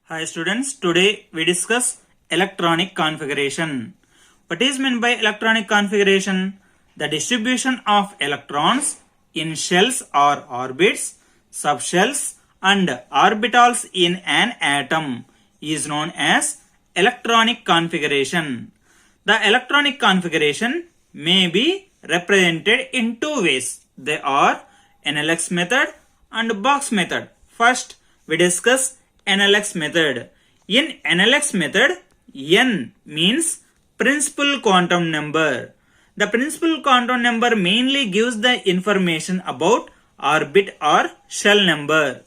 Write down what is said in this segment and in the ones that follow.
Hi students, today we discuss electronic configuration. What is meant by electronic configuration? The distribution of electrons in shells or orbits, subshells and orbitals in an atom is known as electronic configuration. The electronic configuration may be represented in two ways. They are NLX method and box method. First, we discuss NLX method. In NLX method, N means principal quantum number. The principal quantum number mainly gives the information about orbit or shell number.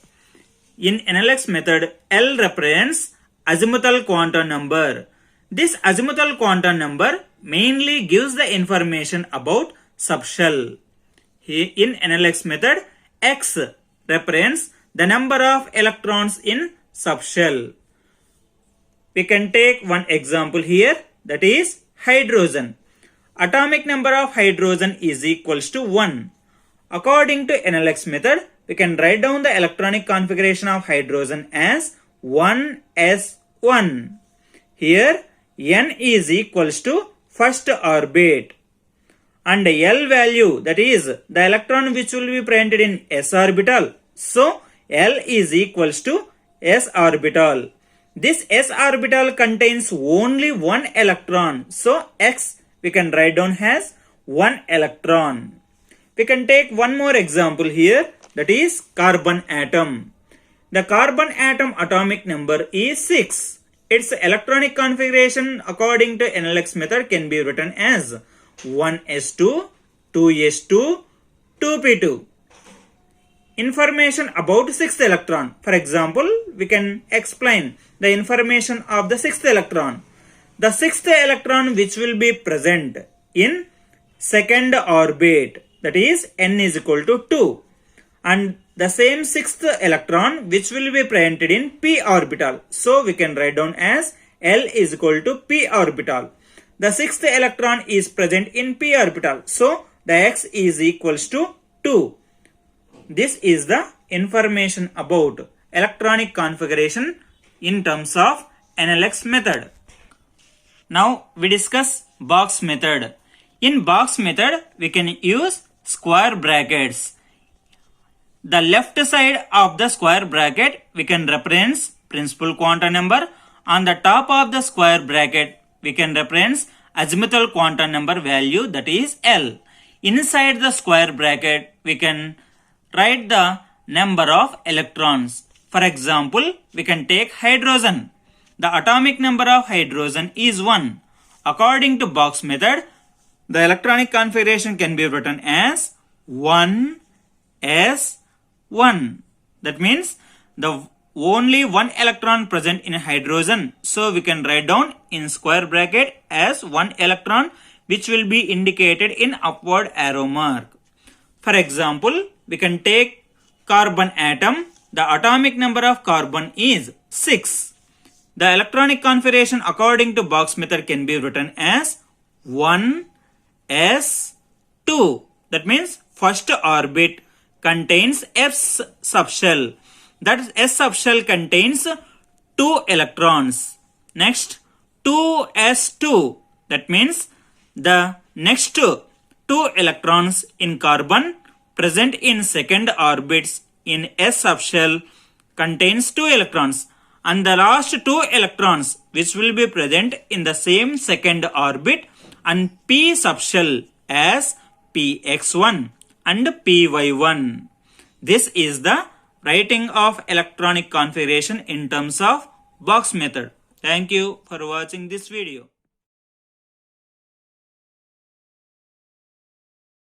In NLX method, L represents azimuthal quantum number. This azimuthal quantum number mainly gives the information about subshell. In NLX method, X represents the number of electrons in subshell. We can take one example here, that is hydrogen. Atomic number of hydrogen is equals to 1. According to NLX method, we can write down the electronic configuration of hydrogen as 1s1. Here n is equals to first orbit and L value, that is the electron which will be presented in s orbital. So L is equals to s orbital. This s orbital contains only one electron. So x we can write down as 1 electron. We can take one more example here, that is carbon atom. The carbon atom atomic number is 6. Its electronic configuration according to NLX method can be written as 1s2, 2s2, 2p2. Information about 6th electron. For example, we can explain the information of the 6th electron. The 6th electron which will be present in second orbit, that is n is equal to 2. And the same 6th electron which will be presented in p orbital. So we can write down as L is equal to p orbital. The 6th electron is present in p orbital. So the x is equals to 2. This is the information about electronic configuration in terms of NLX method. Now we discuss box method. In box method, we can use square brackets. The left side of the square bracket we can reference principal quantum number. On the top of the square bracket we can reference azimuthal quantum number value, that is L. Inside the square bracket we can write the number of electrons. For example, we can take hydrogen. The atomic number of hydrogen is 1. According to box method, the electronic configuration can be written as 1s1. That means the only one electron present in hydrogen. So we can write down in square bracket as 1 electron, which will be indicated in upward arrow mark. For example, we can take carbon atom. The atomic number of carbon is 6. The electronic configuration according to box method can be written as 1s2. That means first orbit contains S subshell. That S subshell contains 2 electrons. Next, 2s2. That means the next 2 electrons in carbon present in second orbits in S subshell contains 2 electrons. And the last 2 electrons which will be present in the same second orbit and p subshell as px1 and py1. This is the writing of electronic configuration in terms of box method. Thank you for watching this video.